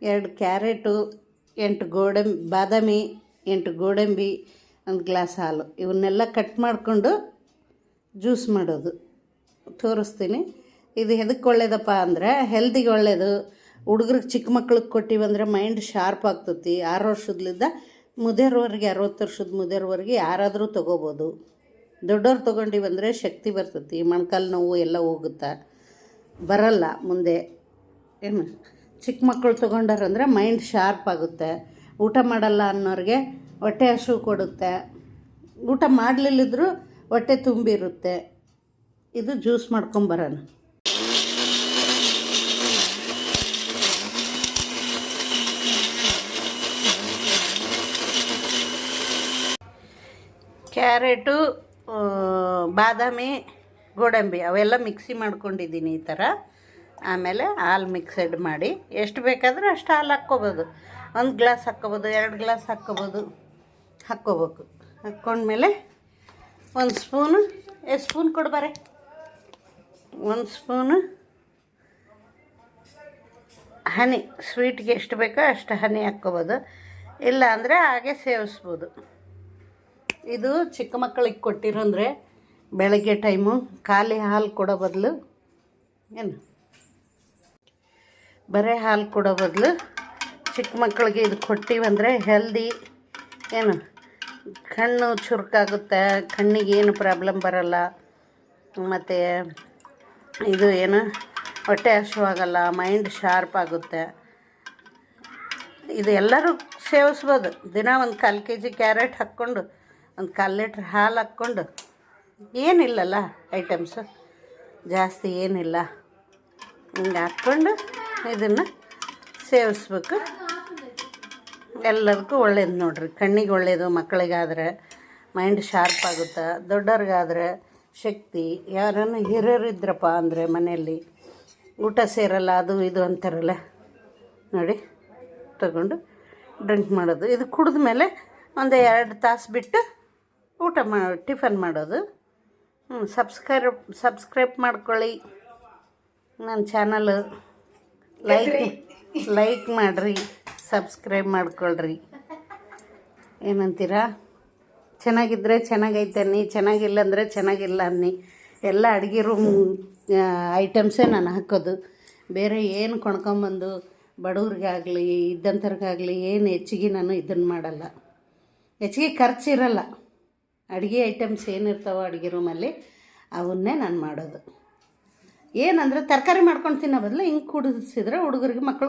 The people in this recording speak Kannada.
2 ಕ್ಯಾರೆಟು, 8 ಬಾದಾಮಿ, 8 ಗೋಡಂಬಿ, 1 ಗ್ಲಾಸ್ ಹಾಲು, ಇವನ್ನೆಲ್ಲ ಕಟ್ ಮಾಡಿಕೊಂಡು ಜ್ಯೂಸ್ ಮಾಡೋದು ತೋರಿಸ್ತೀನಿ. ಇದು ಎದಕ್ಕೆ ಒಳ್ಳೇದಪ್ಪ ಅಂದರೆ ಹೆಲ್ತಿಗೆ ಒಳ್ಳೆಯದು. ಹುಡುಗ್ರಿಗೆ ಚಿಕ್ಕ ಮಕ್ಳಿಗೆ ಕೊಟ್ಟಿವಂದ್ರೆ ಮೈಂಡ್ ಶಾರ್ಪ್ ಆಗ್ತತಿ. 6 ವರ್ಷದಿಂದ ಮುದಿಯೋರ್ವರೆಗೆ, 60 ವರ್ಷದ ಮುದಿಯೋರ್ವರೆಗೆ ಯಾರಾದರೂ ತೊಗೋಬೋದು. ದೊಡ್ಡವ್ರು ತೊಗೊಂಡಿವಂದರೆ ಶಕ್ತಿ ಬರ್ತತಿ, ಮೊಣಕಾಲು ನೋವು ಎಲ್ಲ ಹೋಗುತ್ತೆ, ಬರಲ್ಲ ಮುಂದೆ. ಏನು ಚಿಕ್ಕ ಮಕ್ಕಳು ತೊಗೊಂಡಾರಂದ್ರೆ ಮೈಂಡ್ ಶಾರ್ಪ್ ಆಗುತ್ತೆ. ಊಟ ಮಾಡಲ್ಲ ಅನ್ನೋರಿಗೆ ಹೊಟ್ಟೆ ಹಸಿವು ಕೊಡುತ್ತೆ. ಊಟ ಮಾಡಲಿಲ್ಲದ್ರೂ ಹೊಟ್ಟೆ ತುಂಬಿರುತ್ತೆ. ಇದು ಜ್ಯೂಸ್ ಮಾಡ್ಕೊಂಬರೋಣ. ಕ್ಯಾರೆಟು, ಬಾದಾಮಿ, ಗೋಡಂಬಿ ಅವೆಲ್ಲ ಮಿಕ್ಸಿ ಮಾಡ್ಕೊಂಡಿದ್ದೀನಿ ಈ ಥರ. ಆಮೇಲೆ ಹಾಲು ಮಿಕ್ಸೆಡ್ ಮಾಡಿ ಎಷ್ಟು ಬೇಕಾದರೆ ಅಷ್ಟು ಹಾಲು ಹಾಕ್ಕೋಬೋದು. 1 ಗ್ಲಾಸ್ ಹಾಕ್ಕೋಬೋದು, 2 ಗ್ಲಾಸ್ ಹಾಕ್ಕೋಬೋದು, ಹಾಕ್ಕೋಬೇಕು. ಹಾಕ್ಕೊಂಡ್ಮೇಲೆ 1 ಸ್ಪೂನು, ಎಷ್ಟು ಸ್ಪೂನ್ ಕೊಡ್ಬಾರೆ, 1 ಸ್ಪೂನು ಹನಿ, ಸ್ವೀಟ್ಗೆ ಎಷ್ಟು ಬೇಕೋ ಅಷ್ಟು ಹನಿ ಹಾಕ್ಕೋಬೋದು. ಇಲ್ಲ ಅಂದರೆ ಹಾಗೆ ಸೇವಿಸ್ಬೋದು. ಇದು ಚಿಕ್ಕ ಮಕ್ಕಳಿಗೆ ಕೊಟ್ಟಿರೋಂದರೆ ಬೆಳಗ್ಗೆ ಟೈಮು ಖಾಲಿ ಹಾಲು ಕೊಡೋ ಬದಲು, ಏನು ಬರೀ ಹಾಲು ಕೊಡೋ ಬದಲು ಚಿಕ್ಕ ಮಕ್ಕಳಿಗೆ ಇದು ಕೊಟ್ಟಿವಂದರೆ ಹೆಲ್ದಿ. ಏನು ಕಣ್ಣು ಚುರುಕಾಗುತ್ತೆ, ಕಣ್ಣಿಗೆ ಏನು ಪ್ರಾಬ್ಲಮ್ ಬರಲ್ಲ. ಮತ್ತು ಇದು ಏನು ಹೊಟ್ಟೆ ಹಸಿವಾಗಲ್ಲ, ಮೈಂಡ್ ಶಾರ್ಪ್ ಆಗುತ್ತೆ. ಇದು ಎಲ್ಲರೂ ಸೇವಿಸ್ಬೋದು. ದಿನ 1/4 kg ಕ್ಯಾರೆಟ್ ಹಾಕ್ಕೊಂಡು 1/4 ಲೀಟ್ರ್ ಹಾಲು ಹಾಕ್ಕೊಂಡು, ಏನಿಲ್ಲಲ್ಲ ಐಟಮ್ಸು ಜಾಸ್ತಿ ಏನಿಲ್ಲ, ಹಿಂಗೆ ಹಾಕ್ಕೊಂಡು ಇದನ್ನು ಸೇವಿಸ್ಬೇಕು. ಎಲ್ಲರಿಗೂ ಒಳ್ಳೇದು ನೋಡಿರಿ. ಕಣ್ಣಿಗೆ ಒಳ್ಳೆಯದು, ಮಕ್ಕಳಿಗಾದರೆ ಮೈಂಡ್ ಶಾರ್ಪ್ ಆಗುತ್ತೆ, ದೊಡ್ಡವ್ರಿಗಾದರೆ ಶಕ್ತಿ. ಯಾರನ್ನು ಹಿರಿಯರಿದ್ರಪ್ಪ ಅಂದರೆ ಮನೆಯಲ್ಲಿ ಊಟ ಸೇರಲ್ಲ, ಅದು ಇದು ಅಂತಾರಲ್ಲ, ನೋಡಿ ತಗೊಂಡು ಡ್ರಿಂಕ್ ಮಾಡೋದು. ಇದು ಕುಡಿದ ಮೇಲೆ ಒಂದು 2 ತಾಸು ಬಿಟ್ಟು ಟಿಫನ್ ಮಾಡೋದು. ಸಬ್ಸ್ಕ್ರೈಬ್ ಮಾಡ್ಕೊಳ್ಳಿ ನನ್ನ ಚಾನಲ್. ಲೈಕ್ ಮಾಡಿರಿ, ಸಬ್ಸ್ಕ್ರೈಬ್ ಮಾಡ್ಕೊಳ್ರಿ. ಏನಂತೀರಾ? ಚೆನ್ನಾಗಿದ್ದರೆ ಚೆನ್ನಾಗೈತೆ ಅನ್ನಿ, ಚೆನ್ನಾಗಿಲ್ಲ ಅಂದರೆ ಚೆನ್ನಾಗಿಲ್ಲ ಅನ್ನಿ. ಎಲ್ಲ ಅಡುಗೆ ರೂಮ್ ಐಟಮ್ಸೇ ನಾನು ಹಾಕೋದು. ಬೇರೆ ಏನು ಕೊಂಡ್ಕೊಂಬಂದು ಬಡವ್ರಿಗಾಗಲಿ ಇದ್ದಂಥವ್ರಿಗಾಗಲಿ ಏನು ಹೆಚ್ಚಿಗೆ ನಾನು ಇದನ್ನು ಮಾಡಲ್ಲ. ಹೆಚ್ಚಿಗೆ ಖರ್ಚಿರಲ್ಲ. ಅಡುಗೆ ಐಟಮ್ಸ್ ಏನಿರ್ತಾವೋ ಅಡುಗೆ ರೂಮಲ್ಲಿ ಅವನ್ನೇ ನಾನು ಮಾಡೋದು. ಏನಂದರೆ ತರಕಾರಿ ಮಾಡ್ಕೊಂಡು ತಿನ್ನೋ ಬದಲು ಹಿಂಗೆ ಕುಡಿಸಿದ್ರೆ ಹುಡುಗರಿಗೆ, ಮಕ್ಕಳು